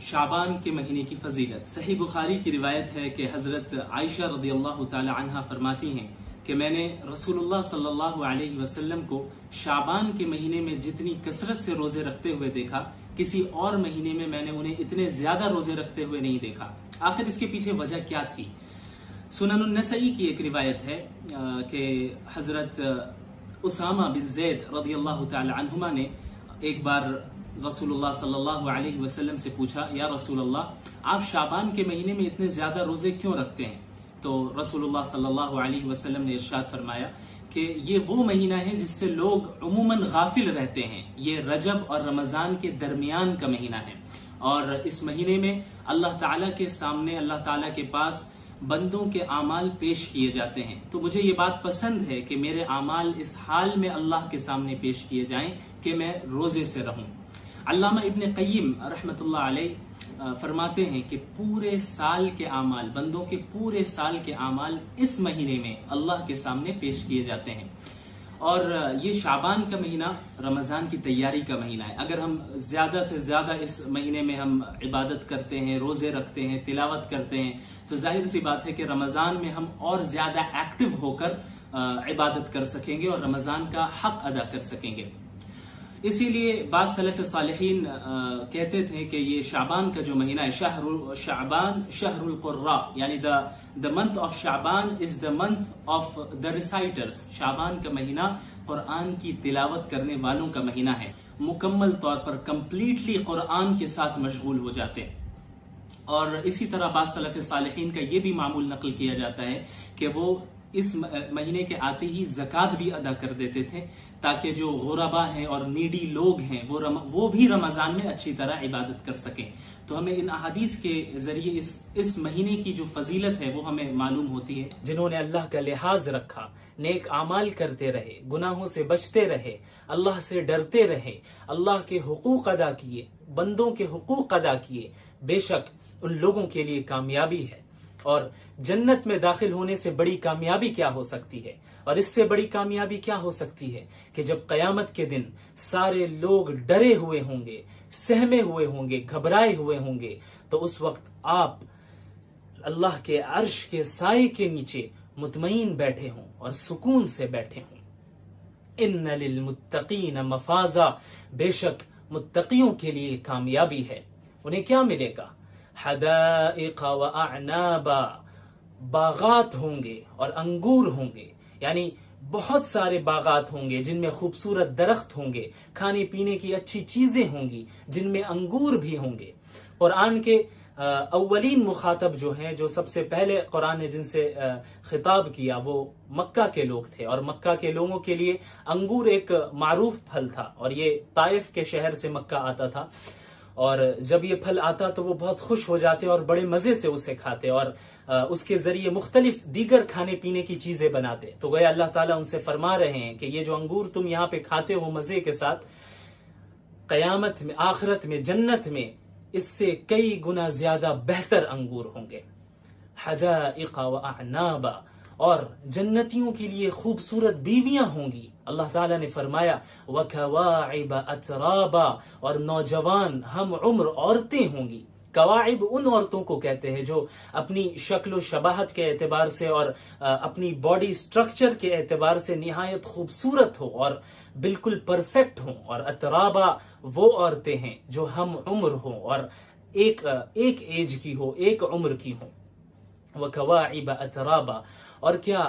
शाबान के महीने की फजीलत। सही बुखारी की रिवायत है कि हजरत आयशा रदियल्लाहु ताला अन्हा फरमाती हैं कि मैंने रसूलुल्लाह सल्लल्लाहु अलैहि वसल्लम को शाबान के महीने में जितनी कसरत से रोजे रखते हुए देखा, किसी और महीने में मैंने उन्हें इतने ज्यादा रोजे रखते हुए नहीं देखा। आखिर इसके पीछे वजह क्या थी? सुनन नसई की एक रिवायत है कि हजरत उसामा बिन ज़ैद रदियल्लाहु ताला अन्हुमा ने एक बार रसूलुल्लाह सल्लल्लाहु अलैहि वसल्लम से पूछा, या रसूलल्लाह, आप शाबान के महीने में इतने ज्यादा रोजे क्यों रखते हैं? तो रसूलुल्लाह सल्लल्लाहु अलैहि वसल्लम ने इरशाद फरमाया कि ये वो महीना है जिससे लोग उमूमन गाफिल रहते हैं। ये रजब और रमजान के दरमियान का महीना है और इस महीने में अल्लाह ताला के सामने, अल्लाह ताला के पास बंदों के आमाल पेश किए जाते हैं। तो मुझे ये बात पसंद है कि मेरे आमाल इस हाल में अल्लाह के सामने पेश किए जाएं कि मैं रोजे से रहूं। अल्लामा इब्न क़य्यिम रहमतुल्लाह अलैह फरमाते हैं कि पूरे साल के आमाल, बंदों के पूरे साल के आमाल इस महीने में अल्लाह के सामने पेश किए जाते हैं। और ये शाबान का महीना रमजान की तैयारी का महीना है। अगर हम ज्यादा से ज्यादा इस महीने में हम इबादत करते हैं, रोजे रखते हैं, तिलावत करते हैं, तो जाहिर सी बात है कि रमजान में हम और ज्यादा एक्टिव होकर इबादत कर सकेंगे और रमजान का हक अदा कर सकेंगे। इसीलिए बाज़ सलफ़ सालिहीन कहते थे कि ये शाबान का जो महीना है, शाबान शहरुल कुर्रा, यानी the month of Shaban is the month of the reciters. शाबान का महीना कुरान की तिलावत करने वालों का महीना है। मुकम्मल तौर पर कंप्लीटली कुरान के साथ मशगूल हो जाते हैं। और इसी तरह बाज़ सलफ़ सालिहीन का ये भी मामूल नकल किया जाता है कि वो इस महीने के आते ही ज़कात भी अदा कर देते थे, ताकि जो गुरबा हैं और नीडी लोग हैं वो भी रमजान में अच्छी तरह इबादत कर सकें। तो हमें इन अहादीस के जरिए इस महीने की जो फजीलत है वो हमें मालूम होती है। जिन्होंने अल्लाह का लिहाज रखा, नेक आमाल करते रहे, गुनाहों से बचते रहे, अल्लाह से डरते रहे, अल्लाह के हुकूक अदा किए, बंदों के हुकूक अदा किए, बेशक उन लोगों के लिए कामयाबी है। और जन्नत में दाखिल होने से बड़ी कामयाबी क्या हो सकती है? और इससे बड़ी कामयाबी क्या हो सकती है कि जब कयामत के दिन सारे लोग डरे हुए होंगे, सहमे हुए होंगे, घबराए हुए होंगे, तो उस वक्त आप अल्लाह के अर्श के साए के नीचे मुतमईन बैठे हों और सुकून से बैठे हों। इन्ना लिल मुत्तकीन मफाजा, बेशक मुत्तकियों के लिए कामयाबी है। उन्हें क्या मिलेगा? हदाइक़ व अअनाबा, बागात होंगे और अंगूर होंगे, यानी बहुत सारे बागात होंगे जिनमें खूबसूरत दरख्त होंगे, खाने पीने की अच्छी चीजें होंगी जिनमें अंगूर भी होंगे। कुरान के अव्वलीन मुखातब जो हैं, जो सबसे पहले कुरान ने जिनसे खिताब किया, वो मक्का के लोग थे और मक्का के लोगों के लिए अंगूर एक मारूफ फल था और ये ताइफ के शहर से मक्का आता था। और जब ये फल आता तो वो बहुत खुश हो जाते और बड़े मजे से उसे खाते और उसके जरिए मुख्तलिफ दीगर खाने पीने की चीजें बनाते। तो गए अल्लाह ताला उनसे फरमा रहे हैं कि ये जो अंगूर तुम यहाँ पे खाते हो मजे के साथ, कयामत में, आखिरत में, जन्नत में इससे कई गुना ज्यादा बेहतर अंगूर होंगे। हदाइक़ व अअनाबा, और जन्नतियों के लिए खूबसूरत बीवियां होंगी। अल्लाह ताला ने फरमाया वकवाइब अतराबा, और नौजवान हम उम्र औरतें होंगी। कवाइब उन औरतों को कहते हैं जो अपनी शक्ल शबाहत के एतबार से और अपनी बॉडी स्ट्रक्चर के एतबार से निहायत खूबसूरत हो और बिल्कुल परफेक्ट हो। और अतराबा वो औरतें हैं जो हम उम्र हो और एक एज की हो, एक उम्र की हो। वकवाइब अतराबा, और क्या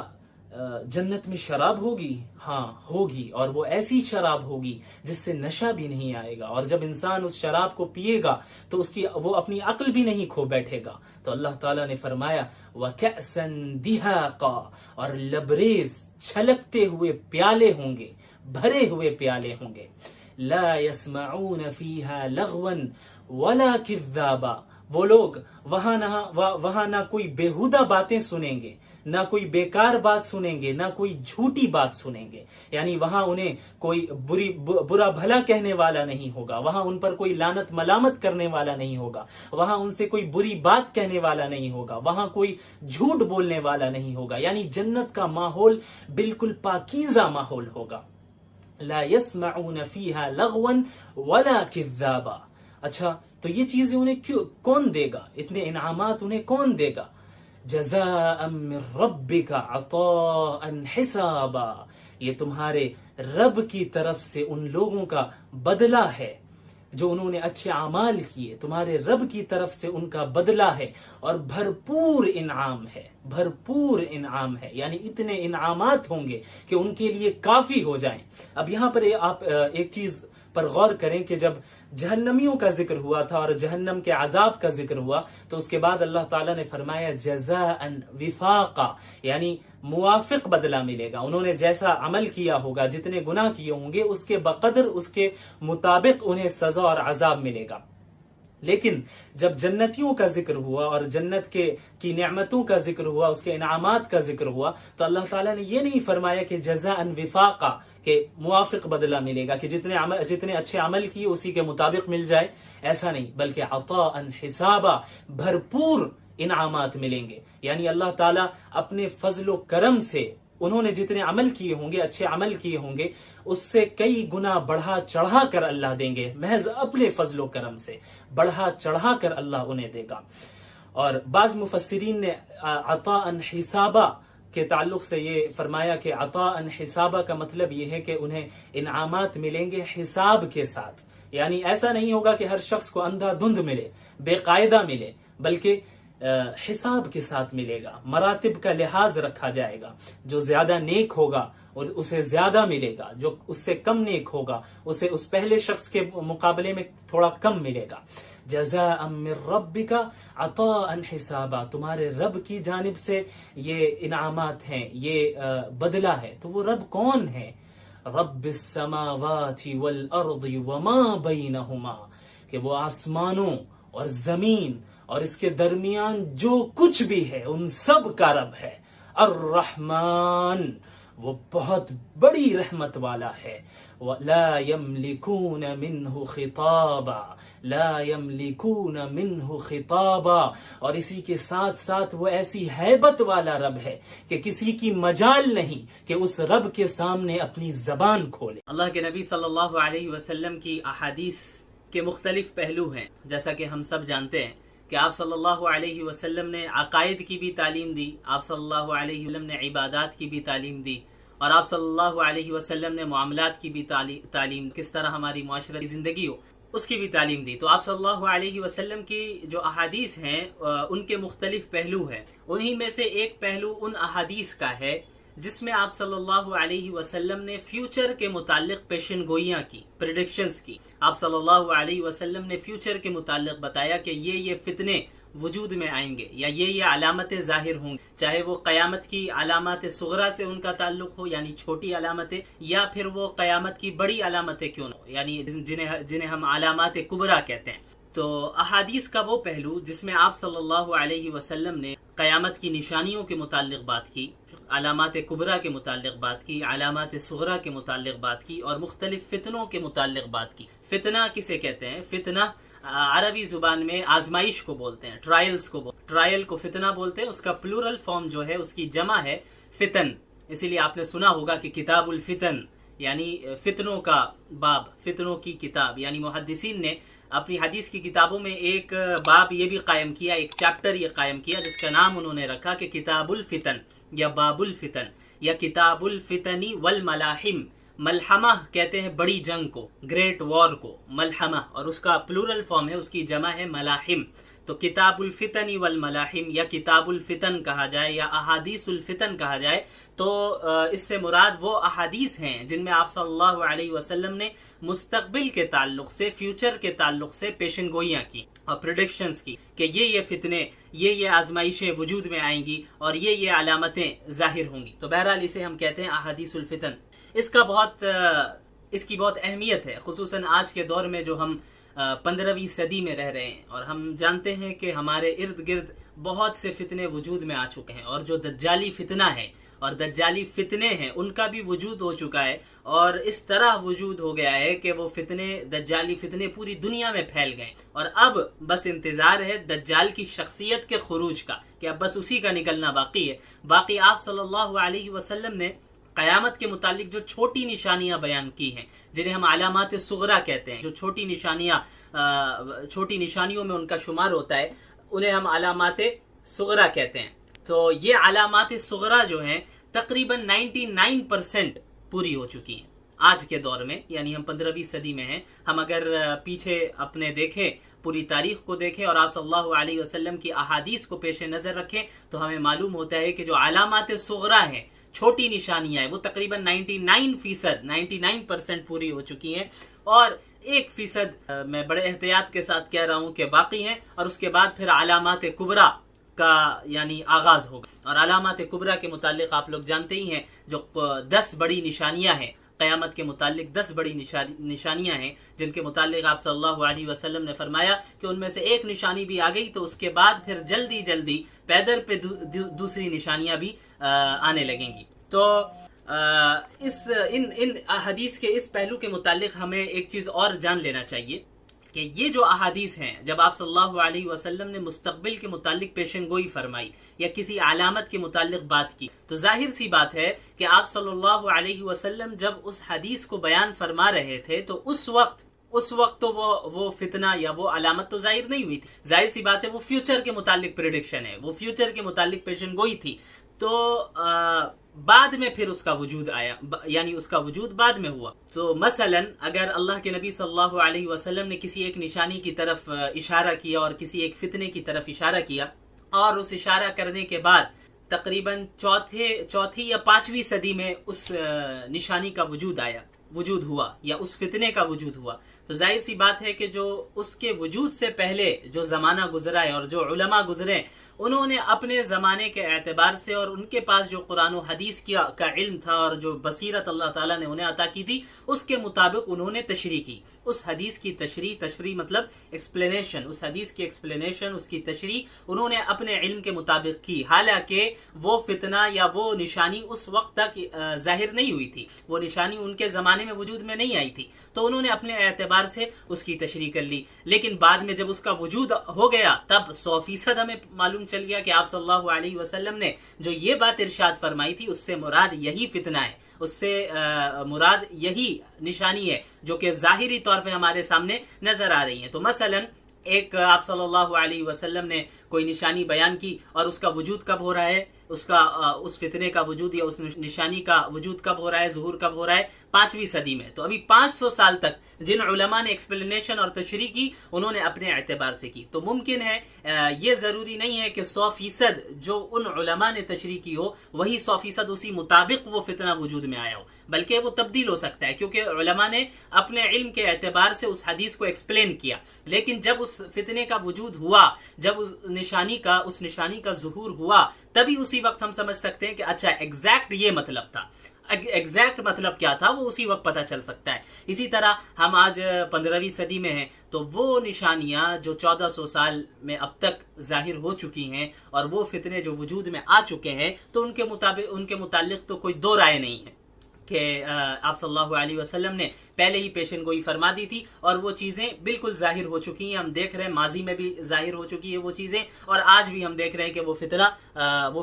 जन्नत में शराब होगी? हाँ होगी, और वो ऐसी शराब होगी जिससे नशा भी नहीं आएगा। और जब इंसान उस शराब को पिएगा तो वो अपनी अक्ल भी नहीं खो बैठेगा। तो अल्लाह ताला ने फरमाया वकअसन दिहाका, और लबरेज छलकते हुए प्याले होंगे, भरे हुए प्याले होंगे। ला यस्मऊन फीहा लगवन वला किज़्ज़ाबा, वो लोग वहां ना कोई बेहुदा बातें सुनेंगे, ना कोई बेकार बात सुनेंगे, ना कोई झूठी बात सुनेंगे। यानी वहां उन्हें कोई बुरा भला कहने वाला नहीं होगा, वहां उन पर कोई लानत मलामत करने वाला नहीं होगा, वहां उनसे कोई बुरी बात कहने वाला नहीं होगा, वहां कोई झूठ बोलने वाला नहीं होगा। यानी जन्नत का माहौल बिल्कुल पाकीज़ा माहौल होगा। ला यस्मऊन फीहा लगवन वला किज़्ज़ाबा। अच्छा, तो ये चीजें उन्हें क्यों कौन देगा, इतने इनामात उन्हें कौन देगा? जज़ाअम मिन रब्बिका अताअन हिसाबा, ये तुम्हारे रब की तरफ से उन लोगों का बदला है जो उन्होंने अच्छे अमाल किए, तुम्हारे रब की तरफ से उनका बदला है, और भरपूर इनाम है, भरपूर इनाम है, यानी इतने इनामात होंगे कि उनके लिए काफी हो जाएं। अब यहां पर आप एक चीज पर गौर करें कि जब जहन्नमियों का जिक्र हुआ था और जहन्नम के अजाब का जिक्र हुआ, तो उसके बाद अल्लाह ताला ने फरमाया जज़ाअन विफाका, यानी मुवाफिक बदला मिलेगा। उन्होंने जैसा अमल किया होगा, जितने गुनाह किए होंगे, उसके बकदर, उसके मुताबिक उन्हें सजा और अजाब मिलेगा। लेकिन जब जन्नतियों का जिक्र हुआ और जन्नत की नेमतों का जिक्र हुआ, उसके इनामात का जिक्र हुआ, तो अल्लाह ताला ने ये नहीं फरमाया कि जज़ाअन विफाका, के मुवाफिक बदला मिलेगा, कि जितने अच्छे अमल किए उसी के मुताबिक मिल जाए, ऐसा नहीं, बल्कि अताअन हिसाबा, भरपूर इनामात मिलेंगे। यानी अल्लाह ताला अपने फजलो करम से उन्होंने जितने अमल किए होंगे, अच्छे अमल किए होंगे, उससे कई गुना बढ़ा चढ़ा कर अल्लाह देंगे, महज अपने फजलो करम से बढ़ा चढ़ा कर अल्लाह उन्हें देगा। और बाज मुफस्सिरीन ने अताअन हिसाबा के ताल्लुक से ये फरमाया कि अताअन हिसाबा का मतलब ये है कि उन्हें इनामात मिलेंगे हिसाब के साथ, यानी ऐसा नहीं होगा कि हर शख्स को अंधाधुंध मिले, बेकायदा मिले, बल्कि हिसाब के साथ मिलेगा, मरातिब का लिहाज रखा जाएगा। जो ज्यादा नेक होगा और उसे ज्यादा मिलेगा, जो उससे कम नेक होगा उसे उस पहले शख्स के मुकाबले में थोड़ा कम मिलेगा। जज़ाअम मिन रब्बिका अताअन हिसाबा, तुम्हारे रब की जानिब से ये इनामात हैं, ये बदला है। तो वो रब कौन है? रब्बिस समावाति वल अर्दि वमा बैनहुमा, कि वो आसमानों और जमीन और इसके दरमियान जो कुछ भी है उन सब का रब है। अर्रहमान, वो बहुत बड़ी रहमत वाला है। ला यमलिकून मिन्हु खिताबा, ला यमलिकून मिन्हु खिताबा, और इसी के साथ साथ वो ऐसी हैबत वाला रब है कि किसी की मजाल नहीं कि उस रब के सामने अपनी जबान खोले। अल्लाह के नबी सल्लल्लाहु अलैहि वसल्लम की अहादीस के मुख्तलिफ पहलू हैं, जैसा कि हम सब जानते हैं कि आप सल्लल्लाहु अलैहि वसल्लम ने अकायद की भी तालीम दी, आप सल्लल्लाहु अलैहि वसल्लम ने इबादात की भी तालीम दी, और आप सल्लल्लाहु अलैहि वसल्लम ने मामलात की भी तालीम, किस तरह हमारी माशरती जिंदगी हो उसकी भी तालीम दी। तो आप सल्लल्लाहु अलैहि वसल्लम की जो अहादीस हैं उनके मुख्तलिफ पहलू हैं। उन्हीं में से एक पहलू उन अहादीस का है जिसमें आप सल्लल्लाहु अलैहि वसल्लम ने फ्यूचर के मुतालिक पेशन गोइयां की, प्रेडिक्शंस की। आप सल्लल्लाहु अलैहि वसल्लम ने फ्यूचर के मुतालिक बताया कि ये फितने वजूद में आएंगे या ये अलामतें जाहिर होंगी, चाहे वो क़यामत की अलामत सुगरा से उनका ताल्लुक हो, यानी छोटी अलामतें, या फिर वो क़यामत की बड़ी अलामतें क्यों न हो, यानी जिन्हें हम अलामत कुबरा कहते हैं। तो अहादीस का वो पहलू जिसमें आप सल्लल्लाहु अलैहि वसल्लम ने क़यामत की निशानियों के मुतालिक बात की, अलामात कुबरा के मुतालिक बात की, अलामात सुगरा के मुतालिक बात की, और मुख्तलिफ फितनों के मुतालिक बात की। फितना किसे कहते हैं? फितना अरबी जुबान में आजमाइश को बोलते हैं, ट्रायल्स को ट्रायल को फितना बोलते हैं। उसका प्लूरल फॉर्म जो है उसकी जमा है फितन। इसीलिए आपने सुना होगा कि किताबुल फितन, यानी फितनों का बाब, फितनों की किताब, यानी मुहद्दिसीन ने अपनी हदीस की किताबों में एक बाब ये भी कायम किया, एक चैप्टर ये कायम किया, जिसका नाम उन्होंने रखा कि किताबुल फितन या बाबुल फितन या किताबुल फितनी वल मलाहिम। मलहमा कहते हैं बड़ी जंग को, ग्रेट वॉर को मलहमा, और उसका प्लूरल फॉर्म है, उसकी जमा है मलाहिम। तो किताबुल फितनी वल मलाहिम या किताबुल फितन कहा जाए या अहादीसुल फितन कहा जाए, तो इससे मुराद वो अहादीस हैं जिनमें आप सल्लल्लाहु अलैहि वसल्लम ने मुस्तकबिल के ताल्लुक से, फ्यूचर के ताल्लुक से पेशन गोइयां की और प्रेडिक्शंस की कि ये फितने, ये आजमाइशें वजूद में आएंगी और ये अलामतें जाहिर होंगी। तो बहरहाल इसे हम कहते हैं अहादीसुल फितन। इसकी बहुत अहमियत है, खुसूसन आज के दौर में जो हम 15वीं सदी में रह रहे हैं, और हम जानते हैं कि हमारे इर्द गिर्द बहुत से फितने वजूद में आ चुके हैं, और जो दज्जाली फितना है और दज्जाली फितने हैं उनका भी वजूद हो चुका है, और इस तरह वजूद हो गया है कि वो फितने, दज्जाली फितने पूरी दुनिया में फैल गए, और अब बस इंतजार है दज्जाल की शख्सियत के खुरूज का, कि अब बस उसी का निकलना बाकी है। बाकी आप सल्लल्लाहु अलैहि वसल्लम ने क़यामत के मुतालिक जो छोटी निशानियां बयान की हैं, जिन्हें हम अलामात सुगरा कहते हैं, जो छोटी निशानियों में उनका शुमार होता है, उन्हें हम अलामात सुगरा कहते हैं। तो ये अलामात सुगरा जो हैं तकरीबन 99% पूरी हो चुकी हैं आज के दौर में, यानी हम 15वीं सदी में हैं। हम अगर पीछे अपने देखें, पूरी तारीख को देखें और आप सल्लल्लाहु अलैहि वसल्लम की अहादीस को पेश नजर रखें, तो हमें मालूम होता है कि जो अलामात सुगरा हैं, छोटी निशानियां हैं, वो तकरीबन 99% पूरी हो चुकी हैं, और 1% मैं बड़े एहतियात के साथ कह रहा हूं कि बाकी हैं, और उसके बाद फिर अलामात कुबरा का यानी आगाज होगा। और अलामात कुबरा के मुतालिक आप लोग जानते ही हैं, जो 10 बड़ी निशानियां हैं क़यामत के मुतालिक, 10 बड़ी निशानियां हैं जिनके मुतालिक आप सल्लल्लाहु अलैहि वसल्लम ने फरमाया कि उनमें से एक निशानी भी आ गई तो उसके बाद फिर जल्दी जल्दी पैदर पे दूसरी निशानियां भी आने लगेंगी। तो इन हदीस के इस पहलू के मुतालिक हमें एक चीज और जान लेना चाहिए कि ये जो अहादीस हैं, जब आप सल्लल्लाहु अलैहि वसल्लम ने मुस्तकबिल के मुतालिक पेशेंगोई फरमाई या किसी अलामत के मुतालिक बात की, तो जाहिर सी बात है कि आप सल्लल्लाहु अलैहि वसल्लम जब उस हदीस को बयान फरमा रहे थे तो उस वक्त तो वो फितना या वो अलामत तो जाहिर नहीं हुई थी। जाहिर सी बात है वो फ्यूचर के मुतालिक प्रेडिक्शन है, वो फ्यूचर के मुतालिक पेशेंगोई थी। तो बाद में फिर उसका वजूद आया, यानी उसका वजूद बाद में हुआ। तो मसलन अगर अल्लाह के नबी सल्लल्लाहु अलैहि वसल्लम ने किसी एक निशानी की तरफ इशारा किया और किसी एक फितने की तरफ इशारा किया, और उस इशारा करने के बाद तकरीबन चौथी या 5वीं सदी में उस निशानी का वजूद हुआ या उस फितने का वजूद हुआ, तो जाहिर सी बात है कि जो उसके वजूद से पहले जो जमाना गुजरा है और जो उलमा गुजरे, उन्होंने अपने ज़माने के एतबार से और उनके पास जो कुरान और हदीस का इल्म था और जो बसीरत अल्लाह ताला ने उन्हें अता की थी, उसके मुताबिक उन्होंने तशरीह की। उस हदीस की तशरीह मतलब एक्सप्लेनेशन, उस हदीस की एक्सप्लेनेशन, उसकी तशरीह उन्होंने अपने इल्म के मुताबिक की। हालांकि वो फितना या वो निशानी उस वक्त तक जाहिर नहीं हुई थी, वो निशानी उनके ज़माने में वजूद में नहीं आई थी, तो उन्होंने अपने एतबार से उसकी तशरीह कर ली। लेकिन बाद में जब उसका वजूद हो गया, तब 100% हमें मालूम चल गया कि आप सल्लल्लाहु अलैहि वसल्लम ने जो ये बात इरशाद फरमाई थी, उससे मुराद यही फितना है, उससे मुराद यही निशानी है जो कि जाहिरी तौर पे हमारे सामने नजर आ रही है। तो मसलन एक आप सल्लल्लाहु अलैहि वसल्लम ने कोई निशानी बयान की और उसका वजूद कब हो रहा है, उस फितने का वजूद या उस निशानी का वजूद कब हो रहा है, ज़ुहूर कब हो रहा है, 5वीं सदी में। तो अभी 500 साल तक जिन उलमा ने एक्सप्लेनेशन और तशरीह की, उन्होंने अपने एतबार से की। तो मुमकिन है, ये जरूरी नहीं है कि 100% जो उन उलमा ने तशरीह की हो वही 100% उसी मुताबिक वो फितना वजूद में आया हो, बल्कि वो तब्दील हो सकता है, क्योंकि उलमा ने अपने इल्म के एतबार से उस हदीस को एक्सप्लेन किया। लेकिन जब उस फितने का वजूद हुआ, जब उस निशानी का ज़ुहूर हुआ, तभी उसी वक्त हम समझ सकते हैं कि अच्छा एग्जैक्ट ये मतलब था, एग्जैक्ट मतलब क्या था, वो उसी वक्त पता चल सकता है। इसी तरह हम आज 15वीं सदी में हैं, तो वो निशानियां जो 1400 साल में अब तक जाहिर हो चुकी हैं और वो फितने जो वजूद में आ चुके हैं, तो उनके मुतालिक तो कोई दो राय नहीं है कि आप सल्लल्लाहु अलैहि वसल्लम ने पहले ही पेशन गोई फरमा दी थी और वो चीज़ें बिल्कुल जाहिर हो चुकी हैं। हम देख रहे हैं माजी में भी जाहिर हो चुकी है वो चीज़ें, और आज भी हम देख रहे हैं कि वो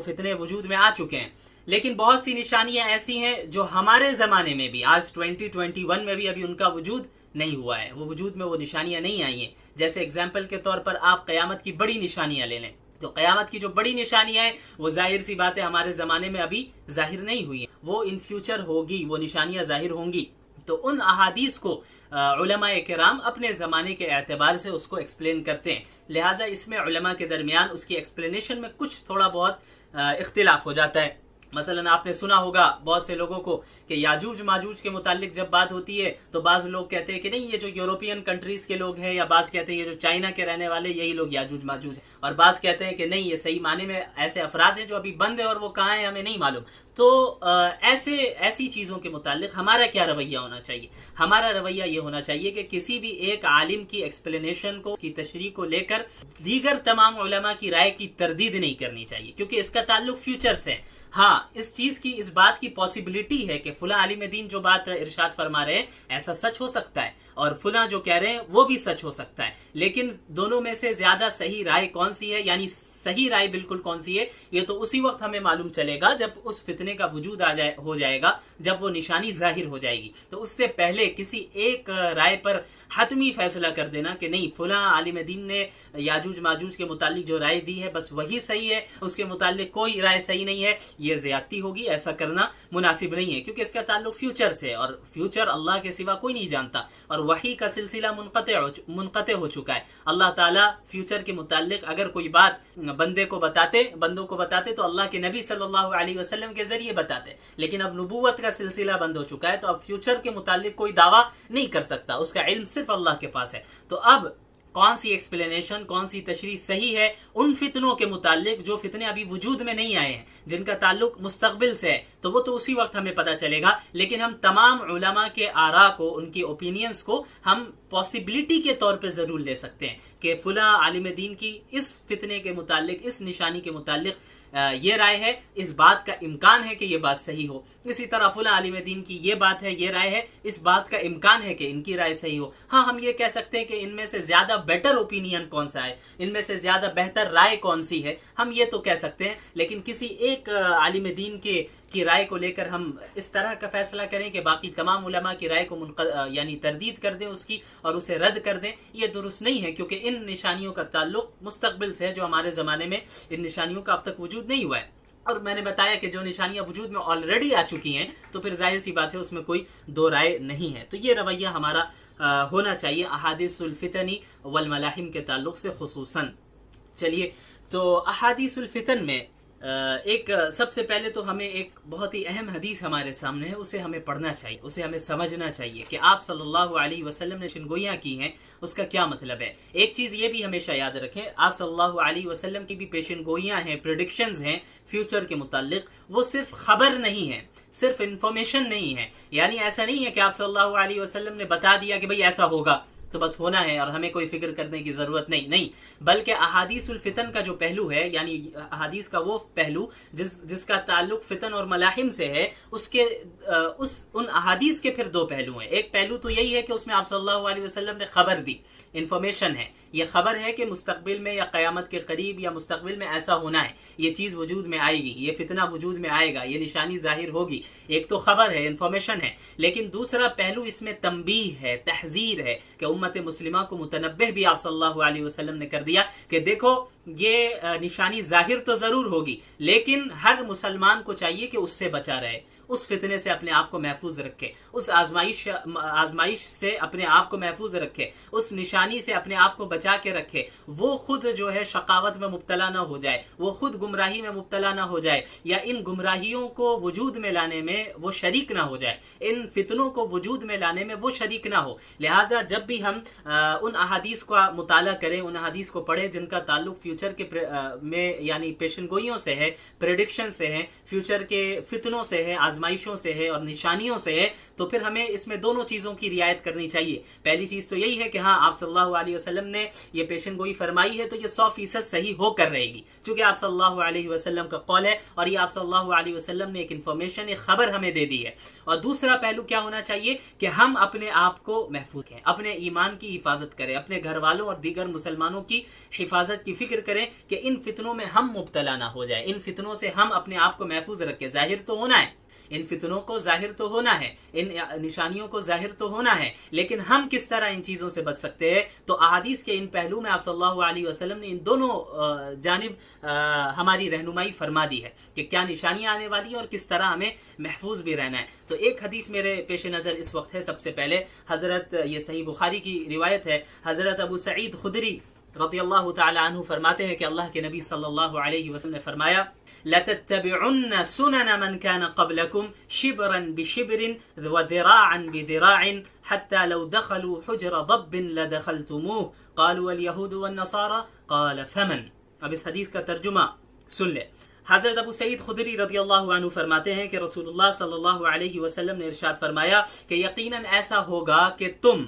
फितने वजूद में आ चुके हैं। लेकिन बहुत सी निशानियां ऐसी हैं जो हमारे ज़माने में भी, आज 2021 में भी अभी उनका वजूद नहीं हुआ है, वो वजूद में वो निशानियां नहीं आई हैं। जैसे एग्जाम्पल के तौर पर आप क़यामत की बड़ी निशानियां ले लें, तो क़यामत की जो बड़ी निशानियां हैं वो जाहिर सी बात है हमारे ज़माने में अभी जाहिर नहीं हुई है, वो इन फ्यूचर होगी, वो निशानियां जाहिर होंगी। तो उन अहादीस को उलमाए किराम अपने ज़माने के एतबार से उसको एक्सप्लेन करते हैं, लिहाजा इसमें उलमा के दरमियान उसकी एक्सप्लेनेशन में कुछ थोड़ा बहुत इख्तिलाफ हो जाता है। मसलन आपने सुना होगा बहुत से लोगों को कि याजूज माजूज के मुतालिक जब बात होती है तो बाज लोग कहते हैं कि नहीं, ये जो यूरोपियन कंट्रीज के लोग हैं, या बाज कहते हैं ये जो चाइना के रहने वाले यही लोग याजूज माजूज हैं, और बाज कहते हैं कि नहीं, ये सही माने में ऐसे अफराद हैं जो अभी बंद है और वो कहाँ हैं हमें नहीं मालूम। तो ऐसी चीज़ों के मुतालिक हमारा क्या रवैया होना चाहिए? हमारा रवैया ये होना चाहिए कि किसी भी एक आलिम की एक्सप्लेनेशन को, उसकी तशरीह को लेकर दीगर तमाम उलमा की राय की तरदीद नहीं करनी चाहिए, क्योंकि इसका ताल्लुक फ्यूचर से है। हाँ, हाँ, इस चीज की, इस बात की पॉसिबिलिटी है कि फुला आलिम दीन जो बात इरशाद फरमा रहे हैं ऐसा सच हो सकता है, और फुला जो कह रहे हैं वो भी सच हो सकता है, लेकिन दोनों में से ज्यादा सही राय कौन सी है, यानी सही राय बिल्कुल कौन सी है, ये तो उसी वक्त हमें मालूम चलेगा जब उस फितने का वजूद हो जाएगा, जब वो निशानी जाहिर हो जाएगी। तो उससे पहले किसी एक राय पर हतमी फैसला कर देना कि नहीं, फुला आलिम दीन ने याजूज माजूज के मुतालिक जो राय दी है बस वही सही है, उसके मुतालिक कोई राय सही नहीं है, ये ज्यादती होगी, ऐसा करना मुनासिब नहीं है, क्योंकि इसका ताल्लुक फ्यूचर से, और फ्यूचर अल्लाह के सिवा कोई नहीं जानता, और वही का सिलसिला मुनक़ते हो चुका है। अल्लाह ताला फ्यूचर के मुतालिक अगर कोई बात बंदों को बताते तो अल्लाह के नबी सल्लल्लाहु अलैहि वसल्लम के जरिए बताते, लेकिन अब नबूवत का सिलसिला बंद हो चुका है, तो अब फ्यूचर के मुतालिक कोई दावा नहीं कर सकता, उसका इल्म सिर्फ अल्लाह के पास है। तो अब कौन सी एक्सप्लेनेशन, कौन सी तशरीह सही है उन फितनों के मुतालिक जो फितने अभी वजूद में नहीं आए हैं, जिनका ताल्लुक मुस्तकबिल से है, तो वो तो उसी वक्त हमें पता चलेगा। लेकिन हम तमाम उलमा के आरा को, उनकी ओपिनियंस को हम पॉसिबिलिटी के तौर पे जरूर ले सकते हैं कि फुला आलिम दीन की इस फितने के मुतालिक, इस निशानी के मुतालिक ये राय है, इस बात का इम्कान है कि ये बात सही हो। इसी तरह फुला आलिम दीन की ये बात है, ये राय है, इस बात का इम्कान है कि इनकी राय सही हो। हाँ, हम ये कह सकते हैं कि इनमें से ज्यादा बेटर ओपिनियन कौन सा है, इनमें से ज्यादा बेहतर राय कौन सी है, हम ये तो कह सकते हैं। लेकिन किसी एक आलिम दीन की राय को लेकर हम इस तरह का फैसला करें कि बाकी तमाम उलमा की राय को यानी तरदीद कर दें उसकी और उसे रद्द कर दें, ये दुरुस्त नहीं है, क्योंकि इन निशानियों का ताल्लुक मुस्तकबिल से है, जो हमारे जमाने में इन निशानियों का अब तक वजूद नहीं हुआ है। और मैंने बताया कि जो निशानियां वजूद में ऑलरेडी आ चुकी हैं, तो फिर जाहिर सी बात है उसमें कोई दो राय नहीं है। तो ये रवैया हमारा होना चाहिए अहादीसुल फितनी वल मलाहिम के ताल्लुक से खुसूसन। चलिए, तो अहादीसुल फितन में एक सबसे पहले तो हमें एक बहुत ही अहम हदीस हमारे सामने है, उसे हमें पढ़ना चाहिए, उसे हमें समझना चाहिए कि आप सल्लल्लाहु अलैहि वसल्लम ने पेशेनगोइयां की हैं, उसका क्या मतलब है। एक चीज ये भी हमेशा याद रखें, आप सल्लल्लाहु अलैहि वसल्लम की भी पेशेनगोइयां हैं, प्रेडिक्शंस हैं फ्यूचर के मुताल्लिक, वो सिर्फ खबर नहीं है, सिर्फ इंफॉर्मेशन नहीं है। यानी ऐसा नहीं है कि आप सल्लल्लाहु अलैहि वसल्लम ने बता दिया कि भाई ऐसा होगा तो बस होना है और हमें कोई फिक्र करने की जरूरत नहीं, बल्कि अहादीसुल फितन का जो पहलू है, यानी अहादीस का वो पहलू जिसका ताल्लुक फितन और मलाहिम से है, उसके उन अहादीस के फिर दो पहलू हैं। एक पहलू तो यही है कि उसमें आप सल्लल्लाहु अलैहि वसल्लम ने खबर दी, इंफॉर्मेशन है, ये खबर है कि मुस्तकबिल में या क़यामत के करीब या मुस्तकबिल में ऐसा होना है, ये चीज वजूद में आएगी, ये फितना वजूद में आएगा, ये निशानी जाहिर होगी। एक तो खबर है, इंफॉर्मेशन है, लेकिन दूसरा पहलू इसमें तंबीह है, तहजीर है कि उम्मत मुस्लिमा को मुतनब्बिह भी आप सल्लल्लाहु अलैहि वसल्लम ने कर दिया कि देखो ये निशानी जाहिर तो जरूर होगी, लेकिन हर मुसलमान को चाहिए कि उससे बचा रहे, उस फितने से अपने आप को महफूज रखे, उस आजमाइश से अपने आप को महफूज रखे, उस निशानी से अपने आप को बचा के रखे, वो खुद जो है शकावत में मुब्तला ना हो जाए, वो खुद गुमराही में मुब्तला ना हो जाए, या इन गुमराहियों को वजूद में लाने में वो शरीक ना हो जाए, इन फितनों को वजूद में लाने में वो शरीक ना हो। लिहाजा जब भी हम उन अहादीस का मुताला करें, उन अहादीस को पढ़ें जिनका ताल्लुक फ्यूचर के में यानी पेशनगोइयों से है, प्रेडिक्शन से है, फ्यूचर के फितनों से है, आजमाइशों से है और निशानियों से है, तो फिर हमें इसमें दोनों चीजों की रियायत करनी चाहिए। पहली चीज तो यही है कि हाँ, आप सल्लल्लाहु अलैहि वसल्लम ने ये पेशनगोई फरमाई है तो ये 100% सही होकर रहेगी, क्योंकि आप सल्लल्लाहु अलैहि वसल्लम का कौल है और ये आप सल्लल्लाहु अलैहि वसल्लम ने एक इंफॉर्मेशन, एक खबर हमें दे दी है। और दूसरा पहलू क्या होना चाहिए कि हम अपने आप को महफूज करें, अपने ईमान की हिफाजत करें, अपने घर वालों और दीगर मुसलमानों की हिफाजत की फिक्र करें कि इन फितनों में हम मुब्तला ना हो जाए, इन फितनों से हम अपने आप को महफूज रखें। जाहिर तो होना है, इन फितनों को जाहिर तो होना है, इन निशानियों को जाहिर तो होना है, लेकिन हम किस तरह इन चीजों से बच सकते हैं। तो अहादीस के इन पहलू में आप सल्लल्लाहु अलैहि वसल्लम ने इन दोनों जानिब हमारी रहनुमाई फरमा दी है कि क्या निशानियां आने वाली है और किस तरह हमें महफूज भी रहना है। तो एक हदीस मेरे पेश नजर इस वक्त है, सबसे पहले हजरत, ये सही बुखारी की रिवायत है, हजरत अबू सईद खुदरी रज़ियल्लाहु तआला अन्हु फरमाते हैं कि अल्लाह के नबी सल्लल्लाहु अलैहि वसल्लम ने फरमाया, लतत्तबिउन्न सुनन मन कान क़ब्लकुम शिबरन बिशिबरिन व ज़िराअन बिज़िराअन हत्ता लौ दखलू हुज्र दब्बिन लदखलतुमूह क़ालू वल यहूद वन नसारा क़ाल फमन। अब इस हदीस का तर्जुमा सुन ले। हजरत अबू सईद खुदरी रज़ियल्लाहु अन्हु फरमाते हैं कि रसूलुल्लाह सल्लल्लाहु अलैहि वसल्लम ने इरशाद फरमाया कि यकीनन ऐसा होगा कि तुम